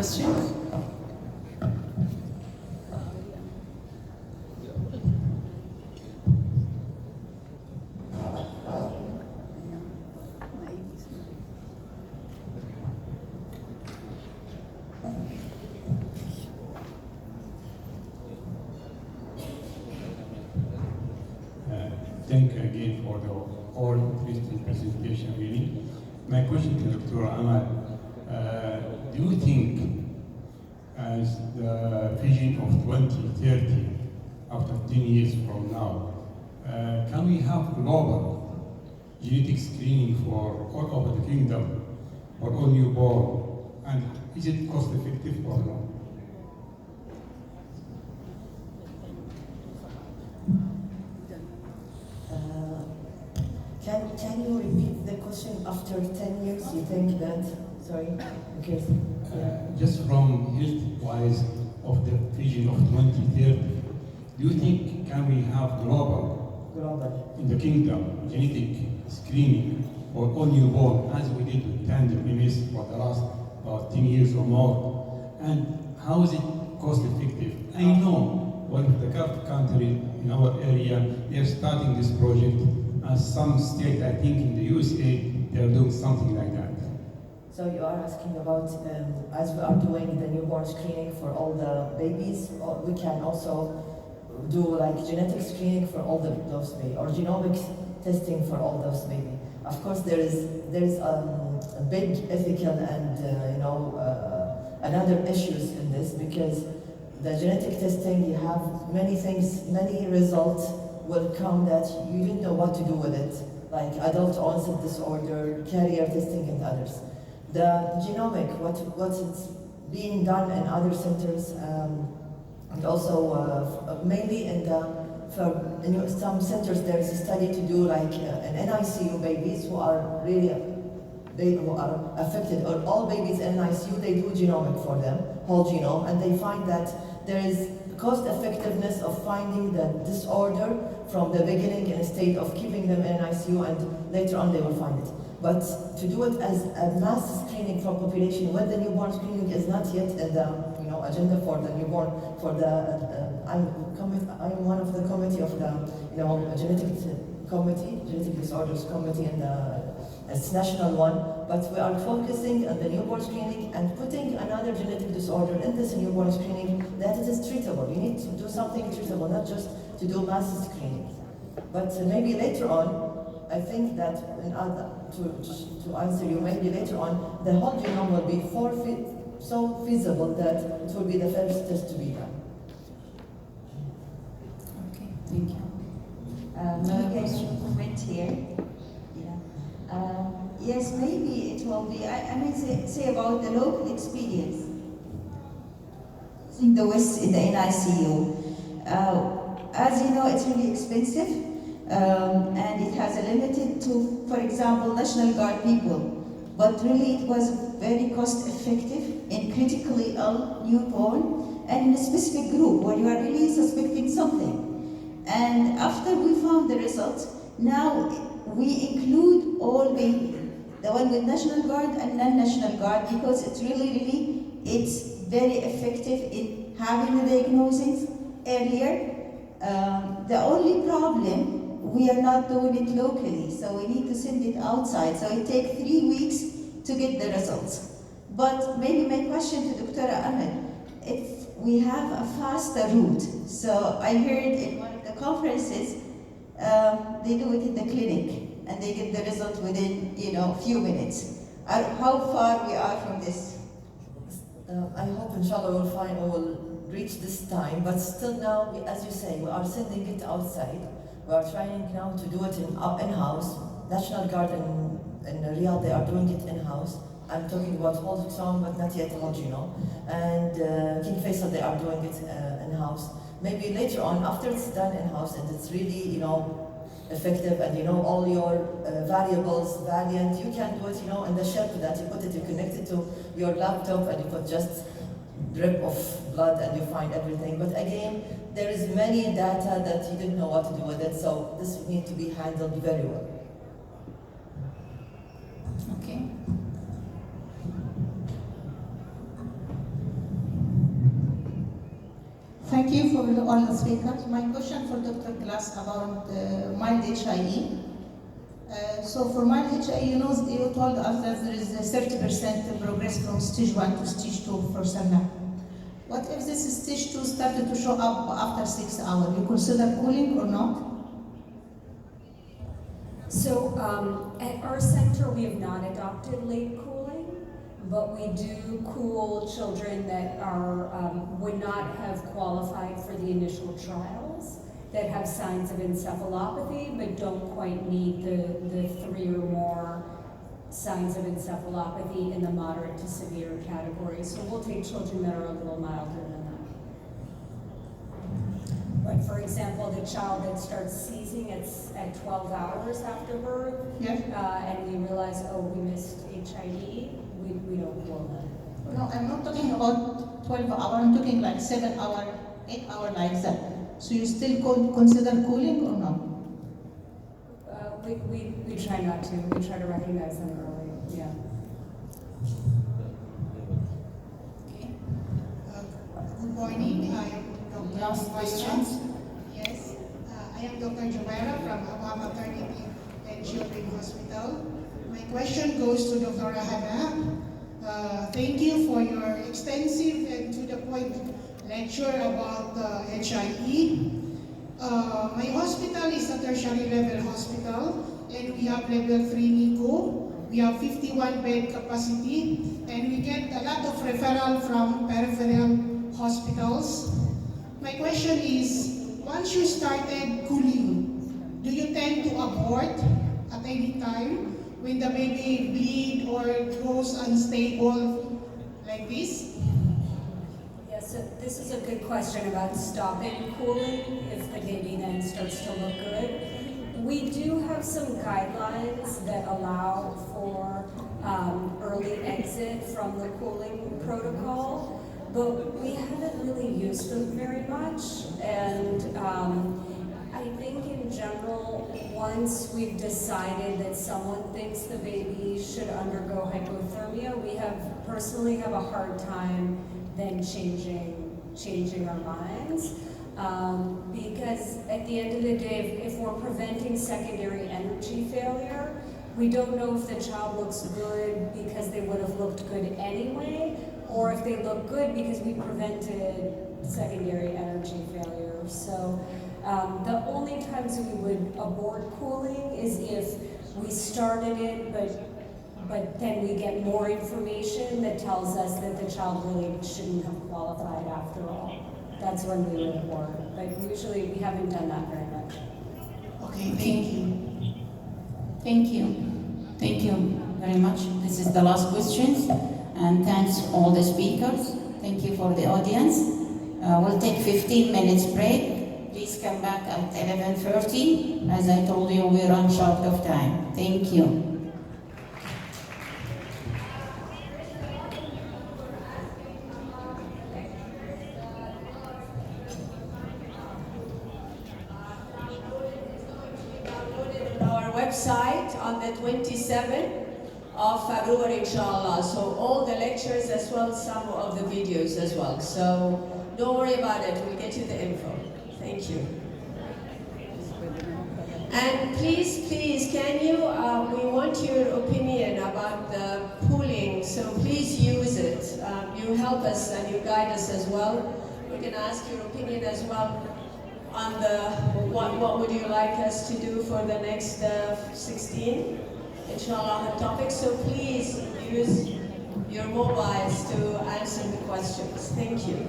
questions? Thank you again for the all interesting presentation, really. My question to Dr. Ahmad, do you think as the vision of 2030, after 10 years from now, can we have global genetic screening for all over the kingdom, for all newborn, and is it cost effective or not? Can you repeat the question? After 10 years, you think that, sorry, because, Just from health-wise of the vision of 2030, do you think can we have global in the kingdom genetic screening for all newborn as we did with tandem MS for the last about 10 years or more? And how is it cost effective? I know one of the countries in our area, they are starting this project. Some state, I think in the USA, they are doing something like that. So you are asking about, as we are doing the newborn screening for all the babies, or we can also do like genetic screening for all those babies, or genomic testing for all those babies. Of course, there is a big ethical and another issues in this, because the genetic testing, you have many things, many results will come that you didn't know what to do with it, like adult onset disorder, carrier testing, and others. The genomic, what's being done in other centers, and also mainly in some centers there is a study to do like in NICU babies who are really who are affected, or all babies in NICU, they do genomic for them, whole genome, and they find that there is cost effectiveness of finding the disorder from the beginning in a state of keeping them in ICU, and later on they will find it. But to do it as a mass screening for population with the newborn screening is not yet in the agenda for the newborn. For the I'm one of the committee of the genetic disorders committee, and it's national one. But we are focusing on the newborn screening and putting another genetic disorder in this newborn screening that it is treatable. You need to do something treatable, not just to do mass screening. But maybe later on, I think that to answer you, maybe later on, the whole genome will be so feasible that it will be the first test to be done. Okay, thank you. Maybe I comment here. Yes, maybe it will be. I mean, say about the local experience. In the West, in the NICU, as you know, it's really expensive, and it has a limited to, for example, National Guard people. But really, it was very cost effective in critically ill newborn and in a specific group where you are really suspecting something. And after we found the results, now we include all babies, the one with National Guard and non-National Guard, because it's it's very effective in having the diagnosis earlier. The only problem, we are not doing it locally, so we need to send it outside. So it takes 3 weeks to get the results. But maybe my question to Dr. Ahmed, if we have a faster route. So I heard in one of the conferences, they do it in the clinic and they get the result within a few minutes. How far we are from this? I hope inshallah we'll reach this time, but still now, as you say, we are sending it outside. We are trying now to do it in-house. National Guard in Riyadh, they are doing it in-house. I'm talking about whole exome, but not yet whole genome. And King Faisal, they are doing it in-house. Maybe later on, after it's done in-house and it's really, effective, and all your variables, variant, you can do it, in the ship that you put it, you connect it to your laptop, and you put just drip of blood and you find everything. But again, there is many data that you didn't know what to do with it, so this would need to be handled very well. Okay. Thank you for all the speakers. My question for Dr. Glass about mild HIE. So for mild HIE, you told us that there is a 30% progress from stage 1 to stage 2 for Salah. What if this stage 2 started to show up after 6 hours? You consider cooling or not? So at our center, we have not adopted late cooling, but we do cool children that are would not have qualified for the initial trials, that have signs of encephalopathy but don't quite meet the 3 or more signs of encephalopathy in the moderate to severe category. So we'll take children that are a little milder than that. But for example, the child that starts seizing at 12 hours after birth, Yes. and we realize, oh, we missed HIE, we don't cool them. No, I'm not talking about 12 hours. I'm talking like 7 hours, 8 hours like that. So you still consider cooling or not? We try not to. We try to recognize them early. Yeah. Okay. Good morning. I am Dr. Last questions. Yes. I am Dr. Jomera from Aba Maternity and Children Hospital. My question goes to Dr. Hannah. Thank you for your extensive and to-the-point lecture about HIE. My hospital is a tertiary level hospital, and we have level 3 NICU. We have 51 bed capacity, and we get a lot of referral from peripheral hospitals. My question is, once you started cooling, do you tend to abort at any time when the baby bleed or goes unstable like this? Yes, so this is a good question about stopping cooling if the baby then starts to look good. We do have some guidelines that allow for early exit from the cooling protocol, but we haven't really used them very much. And I think in general, once we've decided that someone thinks the baby should undergo hypothermia, we personally have a hard time then changing our minds. Because at the end of the day, if we're preventing secondary energy failure, we don't know if the child looks good because they would have looked good anyway, or if they look good because we prevented secondary energy failure. So the only times we would abort cooling is if we started it, but then we get more information that tells us that the child really shouldn't have qualified after all. That's when we would abort. But usually we haven't done that very much. Okay, thank you. Thank you. Thank you very much. This is the last questions. And thanks all the speakers. Thank you for the audience. We'll take 15 minutes break. Please come back at 11:30. As I told you, we run short of time. Thank you. Website on the 27th of February, inshallah. So all the lectures as well as some of the videos as well. So don't worry about it. We'll get you the info. Thank you. And please, can you, we want your opinion about the pooling. So please use it. You help us and you guide us as well. We can ask your opinion as well on the what would you like us to do for the next 16, inshallah, topic. So please use your mobiles to answer the questions. Thank you.